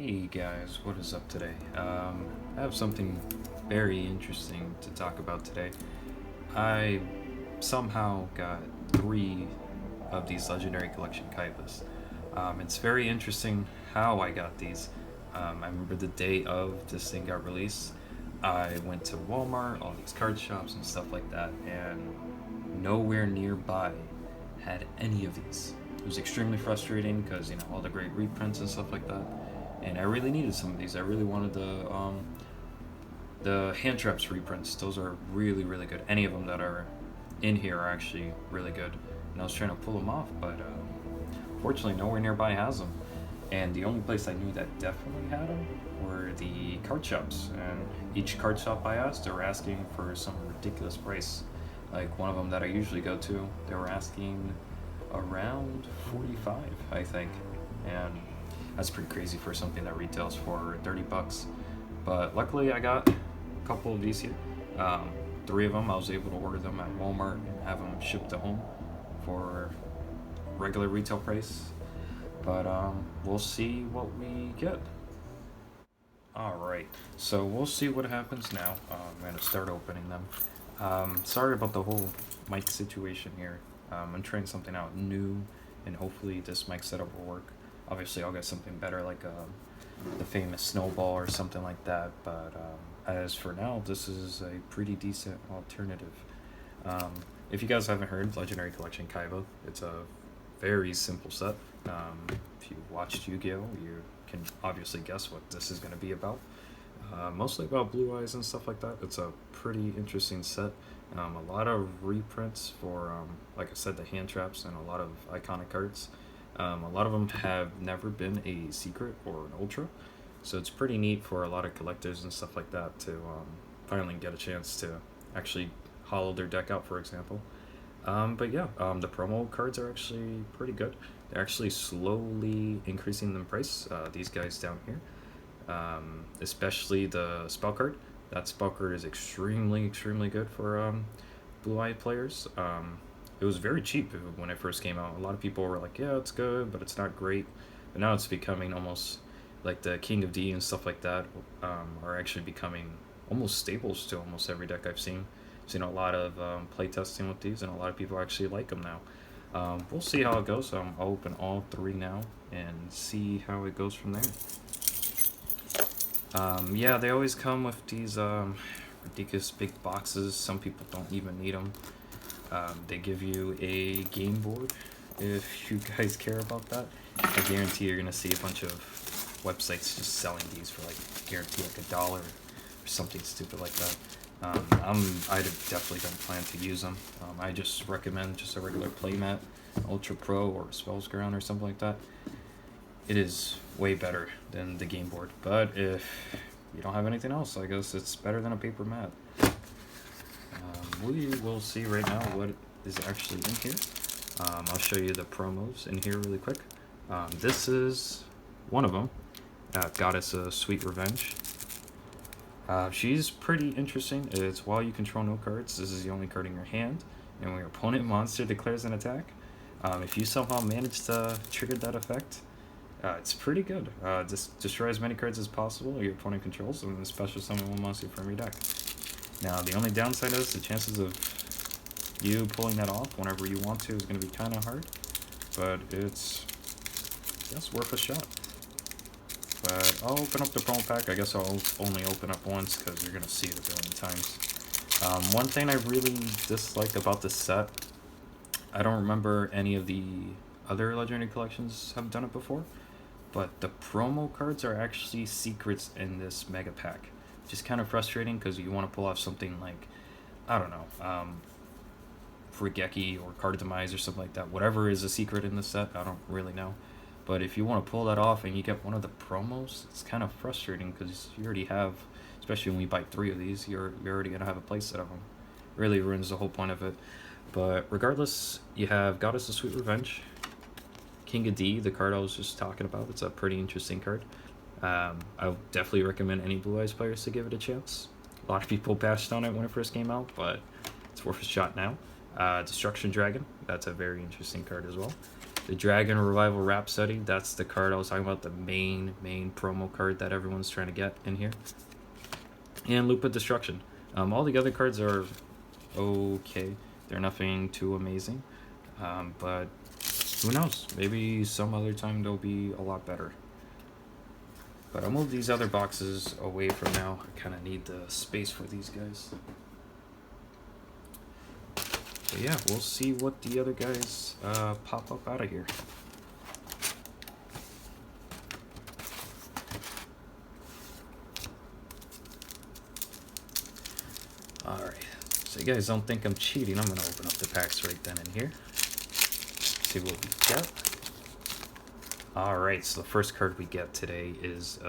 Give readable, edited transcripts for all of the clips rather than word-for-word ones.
Hey guys, what is up today? I have something very interesting to talk about today. I somehow got three of these Legendary Collection Kaibas. It's very interesting how I got these. I remember the day of this thing got released, I went to Walmart, all these card shops and stuff like that, and nowhere nearby had any of these. It was extremely frustrating because all the great reprints and stuff like that, and I really needed some of these. I really wanted the hand traps reprints. Those are really really good. Any of them that are in here are actually really good. And I was trying to pull them off, but fortunately nowhere nearby has them. And the only place I knew that definitely had them were the card shops. And each card shop I asked, they were asking for some ridiculous price. Like one of them that I usually go to, they were asking around 45, I think. And that's pretty crazy for something that retails for 30 bucks. But luckily I got a couple of these here. Um, Three of them, I was able to order them at Walmart and have them shipped to home for regular retail price. But we'll see what we get. Alright, so we'll see what happens now. I'm going to start opening them. Sorry about the whole mic situation here. I'm trying something out new, and hopefully this mic setup will work. Obviously, I'll get something better like the famous Snowball or something like that, but as for now, this is a pretty decent alternative. Um, if you guys haven't heard Legendary Collection Kaiba, it's a very simple set. If you watched Yu-Gi-Oh, you can obviously guess what this is going to be about. Mostly about blue eyes and stuff like that. It's a pretty interesting set. A lot of reprints for, like I said, the hand traps and a lot of iconic cards. A lot of them have never been a secret or an ultra, so it's pretty neat for a lot of collectors and stuff like that to finally get a chance to actually hollow their deck out, for example. But yeah, the promo cards are actually pretty good. They're actually slowly increasing in price. These guys down here, especially the spell card. That spell card is extremely good for blue eye players. It was very cheap when it first came out. A lot of people were like, "Yeah, it's good, but it's not great." But now it's becoming almost like the King of D and stuff like that are actually becoming almost staples to almost every deck I've seen. I've seen a lot of play testing with these, and a lot of people actually like them now. We'll see how it goes. I'll open all three now and see how it goes from there. Yeah, they always come with these ridiculous big boxes. Some people don't even need them. They give you a game board if you guys care about that. I guarantee you're gonna see a bunch of websites just selling these for like guarantee like $1 or something stupid like that. I definitely don't plan to use them. I just recommend just a regular playmat, Ultra Pro or Spells Ground or something like that. It is way better than the game board, but if you don't have anything else, I guess it's better than a paper mat. We will see right now what is actually in here. I'll show you the promos in here really quick. This is one of them, Goddess of Sweet Revenge. She's pretty interesting. It's while you control no cards, this is the only card in your hand, and when your opponent monster declares an attack, if you somehow manage to trigger that effect, it's pretty good. Just destroy as many cards as possible your opponent controls, and special summon one monster from your deck. Now, the only downside is the chances of you pulling that off whenever you want to is going to be kind of hard, but it's worth a shot. But I'll open up the promo pack. I guess I'll only open up once because you're going to see it a billion times. One thing I really dislike about this set, I don't remember any of the other Legendary Collections have done it before, but the promo cards are actually secrets in this mega pack. Just kind of frustrating because you want to pull off something like, I don't know, Frigeki or Card Demise or something like that. Whatever is a secret in the set, I don't really know. But if you want to pull that off and you get one of the promos, it's kind of frustrating because you already have, especially when you buy 3 of these, you're already going to have a playset of them. Really ruins the whole point of it. But regardless, you have Goddess of Sweet Revenge, King of D, the card I was just talking about. It's a pretty interesting card. I would definitely recommend any Blue Eyes players to give it a chance. A lot of people bashed on it when it first came out, but it's worth a shot now. Destruction Dragon, that's a very interesting card as well. The Dragon Revival Rhapsody, that's the card I was talking about, the main promo card that everyone's trying to get in here. And Loop of Destruction. All the other cards are okay. They're nothing too amazing. But who knows? Maybe some other time they'll be a lot better. But I'll move these other boxes away from now. I kind of need the space for these guys. But yeah, we'll see what the other guys pop up out of here. Alright, so you guys don't think I'm cheating, I'm going to open up the packs right then and here. See what we get. Alright, so the first card we get today is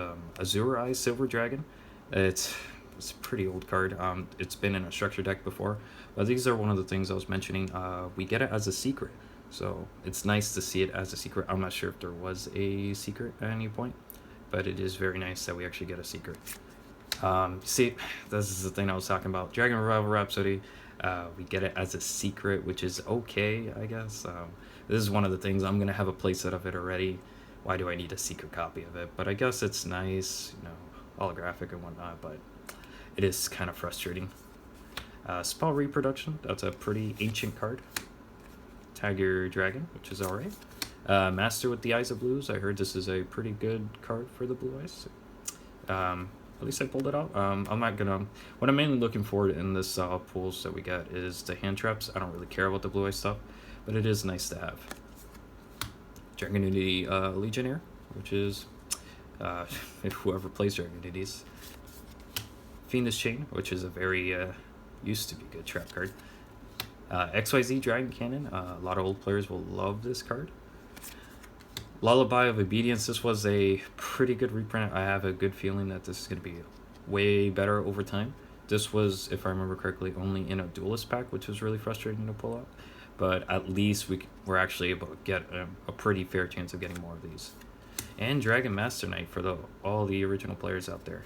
Azure Eye Silver Dragon. It's a pretty old card. It's been in a structure deck before, but these are one of the things I was mentioning. We get it as a secret, so it's nice to see it as a secret. I'm not sure if there was a secret at any point, but it is very nice that we actually get a secret. See, this is the thing I was talking about. Dragon Revival Rhapsody, we get it as a secret, which is okay, I guess. This is one of the things. I'm going to have a playset of it already. Why do I need a secret copy of it? But I guess it's nice, you know, holographic and whatnot, but it is kind of frustrating. Spell Reproduction, that's a pretty ancient card. Tiger Dragon, which is alright. Master with the Eyes of Blues, I heard this is a pretty good card for the Blue Eyes. At least I pulled it out. I'm not gonna. What I'm mainly looking for in this pools that we get is the hand traps. I don't really care about the Blue Eye stuff, but it is nice to have. Dragon Unity Legionnaire, which is whoever plays Dragon Unities. Fiendish Chain, which is a very used to be good trap card. XYZ Dragon Cannon. A lot of old players will love this card. Lullaby of Obedience, this was a pretty good reprint. I have a good feeling that this is going to be way better over time. This was, if I remember correctly, only in a duelist pack, which was really frustrating to pull out. But at least we're actually able to get a pretty fair chance of getting more of these. And Dragon Master Knight for all the original players out there.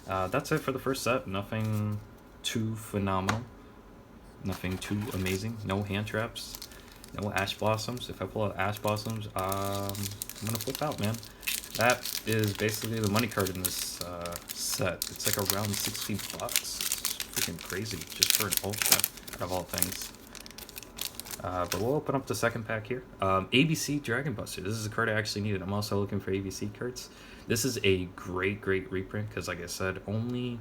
That's it for the first set. Nothing too phenomenal. Nothing too amazing. No hand traps. No Ash Blossoms. If I pull out Ash Blossoms, I'm gonna flip out, man. That is basically the money card in this set. It's like around $60. It's freaking crazy, just for an ultra, out of all things. But we'll open up the second pack here. ABC Dragon Buster. This is a card I actually needed. I'm also looking for ABC cards. This is a great reprint, because like I said, I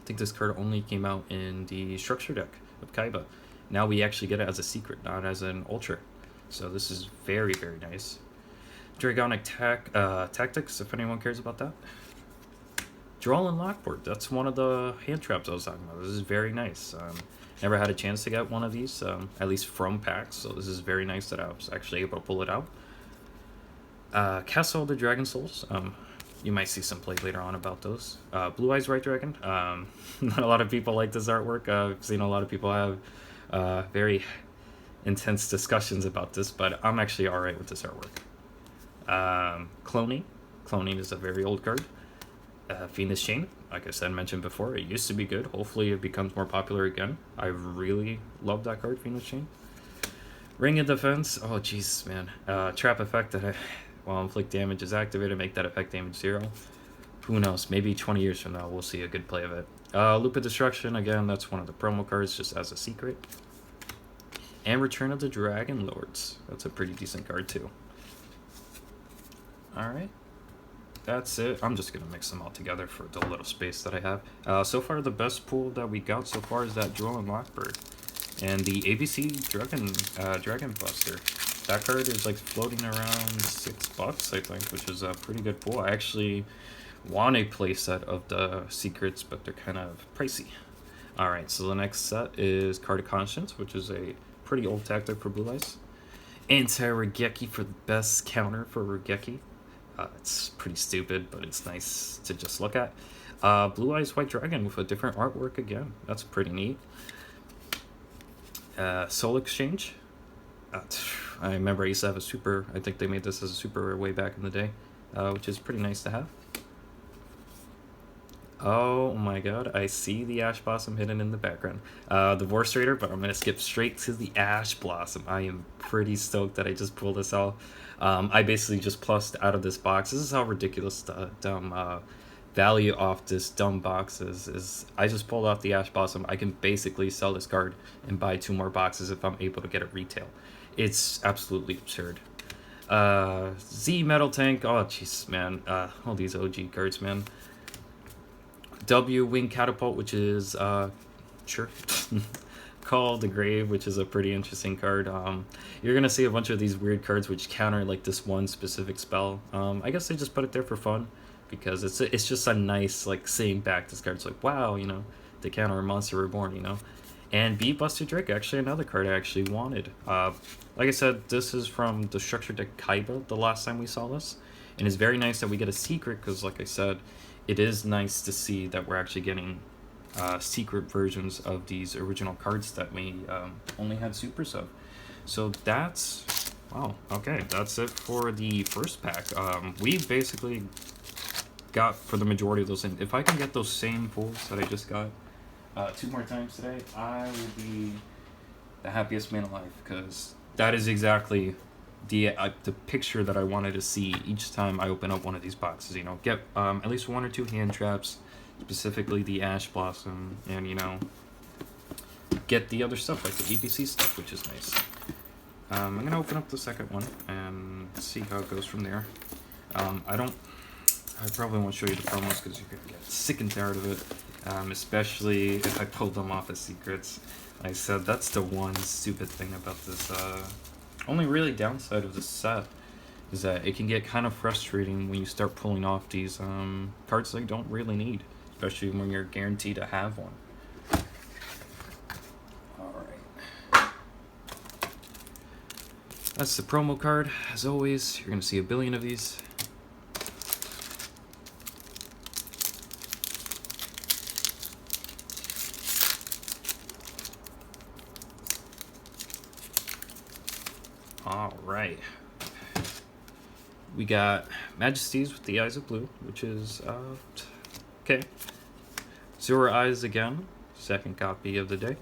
think this card only came out in the structure deck of Kaiba. Now we actually get it as a secret, not as an ultra. So this is very nice. Dragonic Tactics, if anyone cares about that. Draw and Lockboard, that's one of the hand traps I was talking about. This is very nice. Never had a chance to get one of these, at least from packs, so this is very nice that I was actually able to pull it out. Castle of the Dragon Souls, you might see some play later on about those. Blue Eyes White Dragon, not a lot of people like this artwork. I've seen a lot of people have very intense discussions about this, but I'm actually alright with this artwork. Cloning is a very old card. Fiendish Chain, like I said, mentioned before, it used to be good. Hopefully it becomes more popular again. I really love that card, Fiendish Chain. Ring of Defense, oh jeez, man. Trap effect that while inflict damage is activated, make that effect damage 0. Who knows, maybe 20 years from now we'll see a good play of it. Loop of Destruction, again, that's one of the promo cards, just as a secret. And Return of the Dragon Lords, that's a pretty decent card too. Alright, that's it. I'm just going to mix them all together for the little space that I have. So far, the best pool that we got so far is that Jewel and Lockbird. And the ABC Dragon Buster. That card is like floating around $6, I think, which is a pretty good pool. I actually want a playset of the secrets, but they're kind of pricey. Alright, so the next set is Card of Conscience, which is a pretty old tactic for Blue Eyes. Anti-Regeki for the best counter for Regeki. It's pretty stupid, but it's nice to just look at. Blue Eyes White Dragon with a different artwork again. That's pretty neat. Soul Exchange. I remember I used to have a super. I think they made this as a super way back in the day, which is pretty nice to have. Oh my god, I see the Ash Blossom hidden in the background. The Vorse Raider, but I'm gonna skip straight to the Ash Blossom. I am pretty stoked that I just pulled this off. I basically just plussed out of this box. This is how ridiculous the dumb value off this dumb box is I just pulled off the Ash Blossom. I can basically sell this card and buy 2 more boxes if I'm able to get it retail. It's absolutely absurd. Z Metal Tank. Oh, jeez, man. All these OG cards, man. W Wing Catapult, which is sure. Call the Grave, which is a pretty interesting card. You're gonna see a bunch of these weird cards which counter like this one specific spell. I guess they just put it there for fun because it's just a nice like saying back this card's like, wow, you know, they counter a Monster Reborn, you know. And Beat Buster Drake, actually another card I actually wanted. Like I said, this is from the structure deck Kaiba the last time we saw this, and it's very nice that we get a secret because, like I said, it is nice to see that we're actually getting secret versions of these original cards that we only had supers of. So that's, wow, okay, that's it for the first pack. We basically got for the majority of those things. If I can get those same pulls that I just got 2 more times today, I will be the happiest man alive, because that is exactly the picture that I wanted to see each time I open up one of these boxes. You know, get at least 1 or 2 hand traps, specifically the Ash Blossom, and you know, get the other stuff like the EBC stuff, which is nice. I'm gonna open up the second one and see how it goes from there. I probably won't show you the promos because you're gonna get sick and tired of it, especially if I pull them off as secrets. Like I said, that's the one stupid thing about this. Only really downside of this set is that it can get kind of frustrating when you start pulling off these cards that you don't really need, especially when you're guaranteed to have one. Alright. That's the promo card. As always, you're going to see a billion of these. Alright. We got Majesties with the Eyes of Blue, which is, okay. Zora Eyes again, second copy of the day.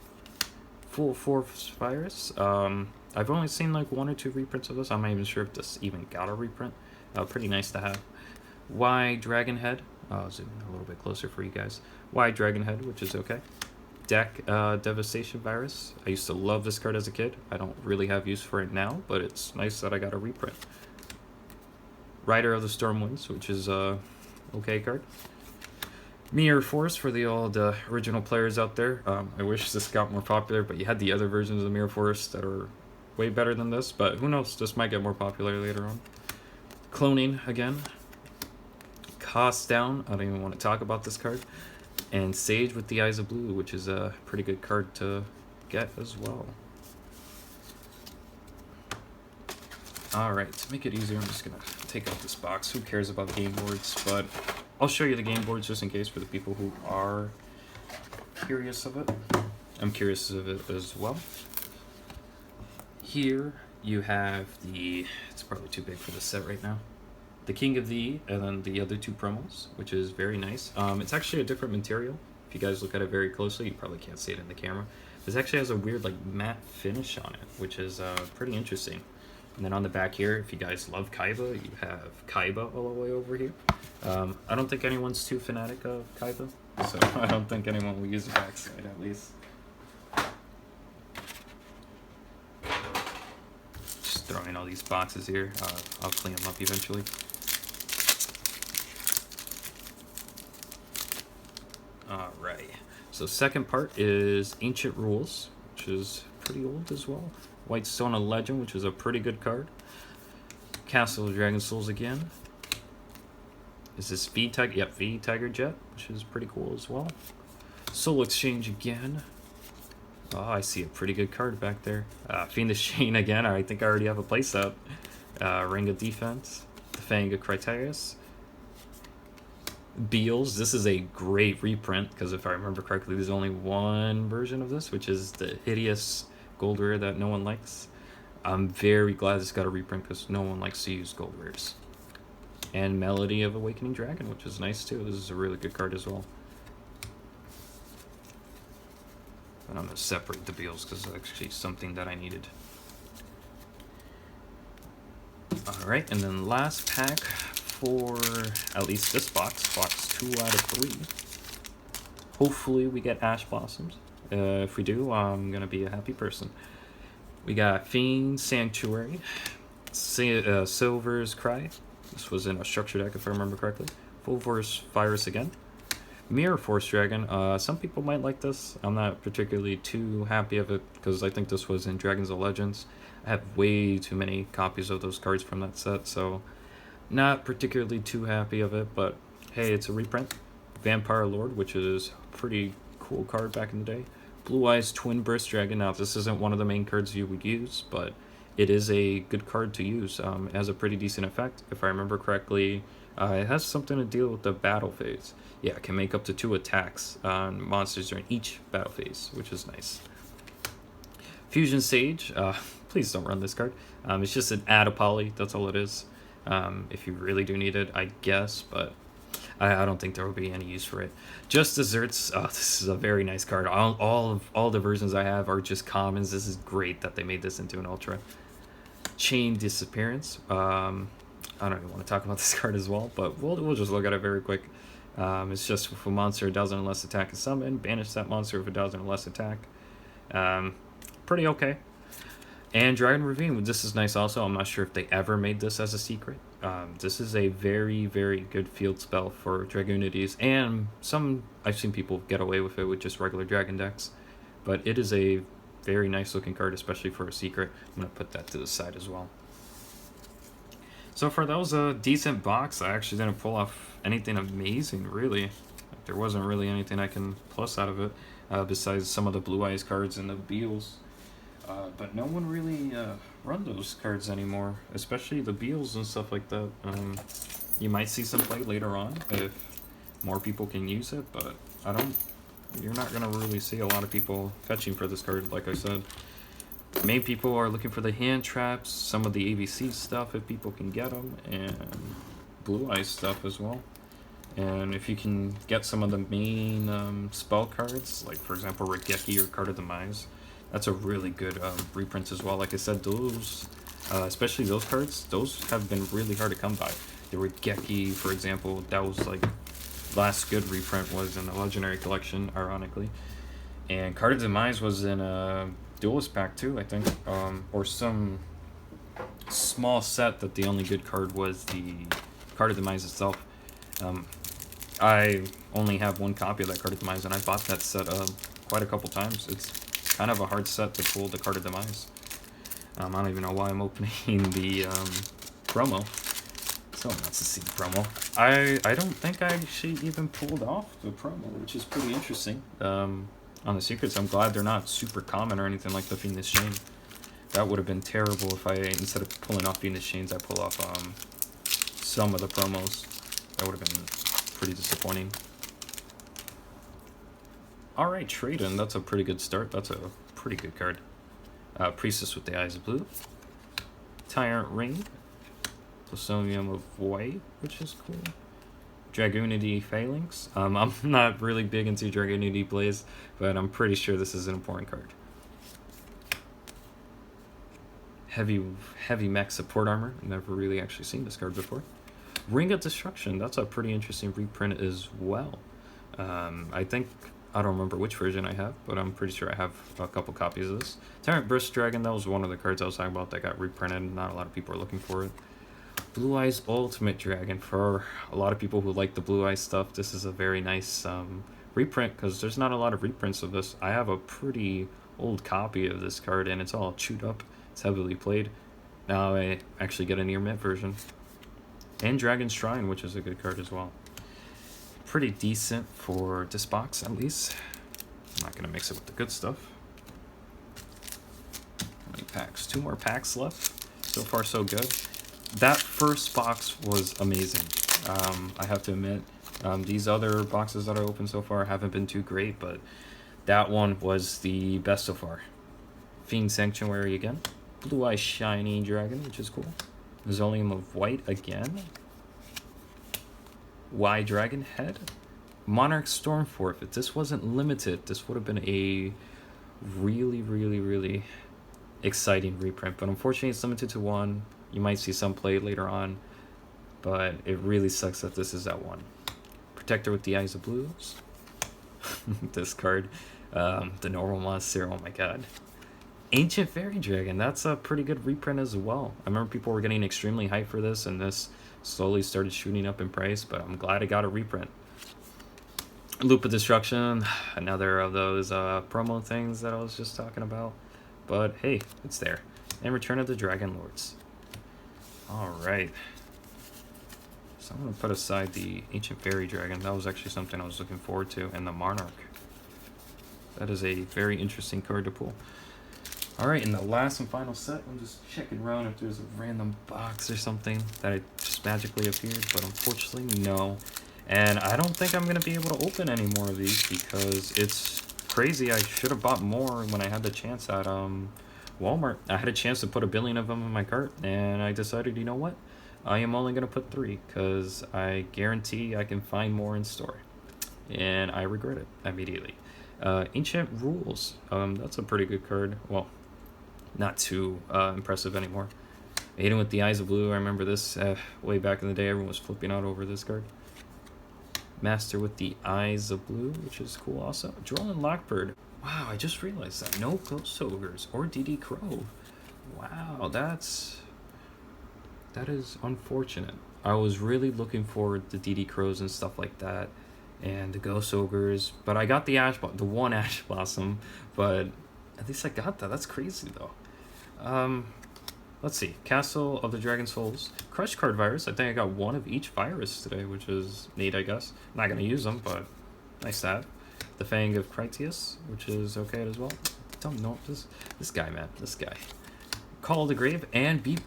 Full Force Virus. I've only seen like 1 or 2 reprints of this. I'm not even sure if this even got a reprint. Pretty nice to have. Y Dragon Head. I'll zoom in a little bit closer for you guys. Y Dragon Head, which is okay. Deck Devastation Virus. I used to love this card as a kid. I don't really have use for it now, but it's nice that I got a reprint. Rider of the Stormwinds, which is a okay card. Mirror Force for the old original players out there. I wish this got more popular, but you had the other versions of Mirror Force that are way better than this, but who knows, this might get more popular later on. Cloning again. Cost Down, I don't even want to talk about this card. And Sage with the Eyes of Blue, which is a pretty good card to get as well. Alright, to make it easier, I'm just going to take out this box. Who cares about game boards? But I'll show you the game boards just in case for the people who are curious of it. I'm curious of it as well. Here you have the, it's probably too big for this set right now, the King of the, and then the other 2 promos, which is very nice. It's actually a different material. If you guys look at it very closely, you probably can't see it in the camera. This actually has a weird like matte finish on it, which is pretty interesting. And then on the back here, if you guys love Kaiba, you have Kaiba all the way over here. I don't think anyone's too fanatic of Kaiba, so I don't think anyone will use the backside at least. Just throwing all these boxes here. I'll clean them up eventually. Alright, so second part is Ancient Rules, which is pretty old as well. White Stone of Legend, which is a pretty good card. Castle of Dragon Souls again. Is this V Tiger? Yep, V Tiger Jet, which is pretty cool as well. Soul Exchange again. Oh, I see a pretty good card back there. Fiendish Chain again. I think I already have a playset. Ring of Defense. The Fang of Critias. Beals. This is a great reprint because if I remember correctly, there's only 1 version of this, which is the hideous gold rare that no one likes. I'm very glad this got a reprint because no one likes to use gold rares. And Melody of Awakening Dragon, which is nice too. This is a really good card as well. And I'm going to separate the beals because it's actually something that I needed. Alright, and then last pack for at least this box 2 out of 3. Hopefully we get Ash Blossoms. If we do, I'm going to be a happy person. We got Fiend Sanctuary, Silver's Cry. This was in a structure deck if I remember correctly. Full Force Virus again. Mirror Force Dragon. Some people might like this. I'm not particularly too happy of it because I think this was in Dragons of Legends. I have way too many copies of those cards from that set, so not particularly too happy of it, but hey, it's a reprint. Vampire Lord, which is a pretty cool card back in the day. Blue Eyes Twin Burst Dragon. Now, this isn't one of the main cards you would use, but it is a good card to use. It has a pretty decent effect. If I remember correctly, it has something to deal with the battle phase. Yeah, it can make up to 2 attacks on monsters during each battle phase, which is nice. Fusion Sage. Please don't run this card. It's just an add a poly. That's all it is. If you really do need it, I guess, but I don't think there will be any use for it. Just Desserts. This is a very nice card. All the versions I have are just commons. This is great that they made this into an ultra. Chain Disappearance. I don't even want to talk about this card as well, but we'll just look at it very quick. It's just if a monster doesn't or less attack is summoned, banish that monster if it doesn't or less attack. Pretty okay. And Dragon Ravine, this is nice also. I'm not sure if they ever made this as a secret. This is a very, very good field spell for Dragonities, and I've seen people get away with it with just regular Dragon decks. But it is a very nice looking card, especially for a secret. I'm going to put that to the side as well. So far, that was a decent box. I actually didn't pull off anything amazing, really. There wasn't really anything I can plus out of it, besides some of the Blue Eyes cards and the Beals. But no one really run those cards anymore, especially the Beals and stuff like that. You might see some play later on if more people can use it, but you're not going to really see a lot of people fetching for this card, like I said. Main people are looking for the hand traps, some of the ABC stuff if people can get them, and Blue Eyes stuff as well. And if you can get some of the main spell cards, like for example Regeki or Card of Demise, that's a really good reprint as well. Like I said, those, especially those cards, those have been really hard to come by. The Regeki, for example, that was like last good reprint was in the Legendary Collection, ironically. And Card of Demise was in a Duelist pack too, I think, or some small set that the only good card was the Card of Demise itself. I only have one copy of that Card of Demise, and I bought that set quite a couple times. It's kind of a hard set to pull the Card of Demise. I don't even know why I'm opening the promo. Someone wants to see the promo. I don't think I actually even pulled off the promo, which is pretty interesting. On the secrets, I'm glad they're not super common or anything like the Fiendish Chain. That would have been terrible if I, instead of pulling off Fiendish Chains, I pull off some of the promos. That would have been pretty disappointing. Alright, Trade-In, that's a pretty good start. That's a pretty good card. Priestess with the Eyes of Blue. Tyrant Ring. Plutonium of White, which is cool. Dragoonity Phalanx. I'm not really big into Dragoonity plays, but I'm pretty sure this is an important card. Heavy Mech Support Armor. Never really actually seen this card before. Ring of Destruction. That's a pretty interesting reprint as well. I don't remember which version I have, but I'm pretty sure I have a couple copies of this. Tyrant Burst Dragon. That was one of the cards I was talking about that got reprinted. Not a lot of people are looking for it. Blue Eyes Ultimate Dragon. For a lot of people who like the Blue Eyes stuff, this is a very nice reprint because there's not a lot of reprints of this. I have a pretty old copy of this card and it's all chewed up. It's heavily played. Now I actually get a near mint version. And Dragon Shrine, which is a good card as well. Pretty decent for this box at least. I'm not going to mix it with the good stuff. How many packs? 2 more packs left. So far so good. That first box was amazing. I have to admit, these other boxes that I opened so far haven't been too great, but that one was the best so far. Fiend Sanctuary again. Blue Eye Shiny Dragon, which is cool. Zolium of White again. Y Dragon Head. Monarch Storm Forfeit. This wasn't limited. This would have been a Really, really, really exciting reprint, but unfortunately it's limited to one. You might see some played later on, but it really sucks that this is that one. Protector with the Eyes of Blues. This card. The normal monster, oh my god. Ancient Fairy Dragon, that's a pretty good reprint as well. I remember people were getting extremely hyped for this, and this slowly started shooting up in price, but I'm glad it got a reprint. Loop of Destruction, another of those promo things that I was just talking about. But hey, it's there. And Return of the Dragon Lords. Alright. So I'm going to put aside the Ancient Fairy Dragon. That was actually something I was looking forward to. And the Monarch. That is a very interesting card to pull. Alright, in the last and final set, I'm just checking around if there's a random box or something that just magically appeared. But unfortunately, no. And I don't think I'm going to be able to open any more of these because it's crazy. I should have bought more when I had the chance at Walmart. I had a chance to put 1 billion of them in my cart, and I decided, you know what? I am only going to put 3 because I guarantee I can find more in store. And I regret it immediately. Ancient Rules. That's a pretty good card. Well, not too impressive anymore. Maiden with the Eyes of Blue. I remember this way back in the day. Everyone was flipping out over this card. Master with the Eyes of Blue, which is cool also. Droll Lockbird. Wow, I just realized that. No Ghost Ogres or DD Crow. Wow, that is unfortunate. I was really looking forward to DD Crows and stuff like that, and the Ghost Ogres, but I got the one Ash Blossom, but at least I got that. That's crazy though. Let's see. Castle of the Dragon Souls. Crush Card Virus. I think I got 1 of each virus today, which is neat, I guess. I'm not going to use them, but nice to have. The Fang of Critias, which is okay as well. Don't know this guy, man. This guy. Call of the Grave and Beat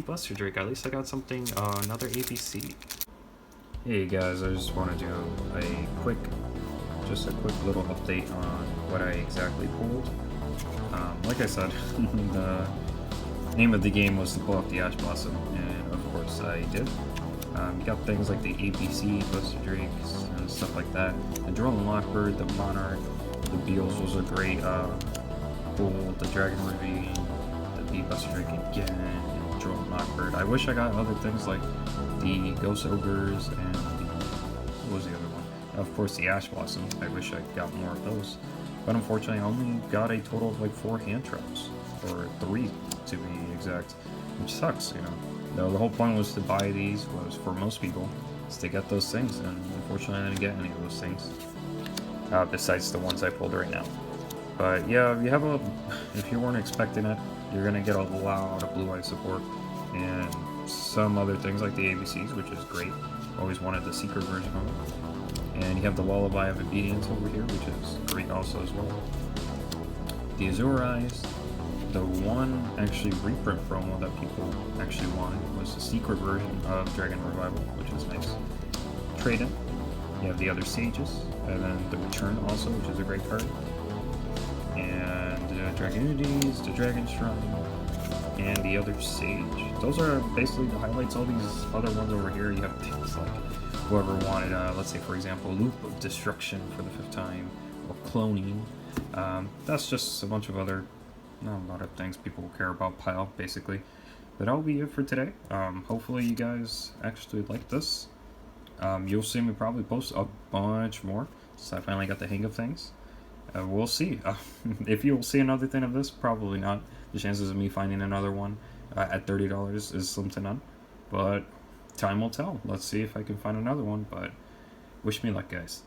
Buster Drake. At least I got something, another ABC. Hey guys, I just want to do a quick little update on what I exactly pulled. Like I said, the name of the game was to pull out the Ash Blossom, and of course I did. You got things like the ABC, Buster Drakes, and stuff like that. The Droll Lockbird, the Monarch, the Beals was a great pull, the Dragon Ravine, the Beat Buster Drake again, and the Droll Lockbird. I wish I got other things like the Ghost Ogres and what was the other one? Of course the Ash Blossom. I wish I got more of those. But unfortunately I only got a total of like 4 hand traps. Or 3 to be exact, which sucks, you know. The whole point was to buy these, was for most people, is to get those things, and unfortunately I didn't get any of those things, besides the ones I pulled right now. But yeah, if you weren't expecting it, you're gonna get a lot of Blue Eye support, and some other things like the ABCs, which is great. Always wanted the secret version of it. And you have the Lullaby of Obedience over here, which is great also as well. The Azure Eyes. The one actually reprint promo that people actually wanted was the secret version of Dragon Revival, which is nice. Trade-in. You have the other Sages, and then the Return also, which is a great card. And Dragonities, the Dragon Shrine, and the other Sage. Those are basically the highlights. All these other ones over here, you have things like whoever wanted, let's say for example, Loop of Destruction for the 5th time, or Cloning. That's just a bunch of other a lot of things people care about pile, basically. But that'll be it for today. Hopefully you guys actually like this. You'll see me probably post a bunch more, so I finally got the hang of things. We'll see. If you'll see another thing of this, probably not. The chances of me finding another one at $30 is slim to none. But time will tell. Let's see if I can find another one, but wish me luck, guys.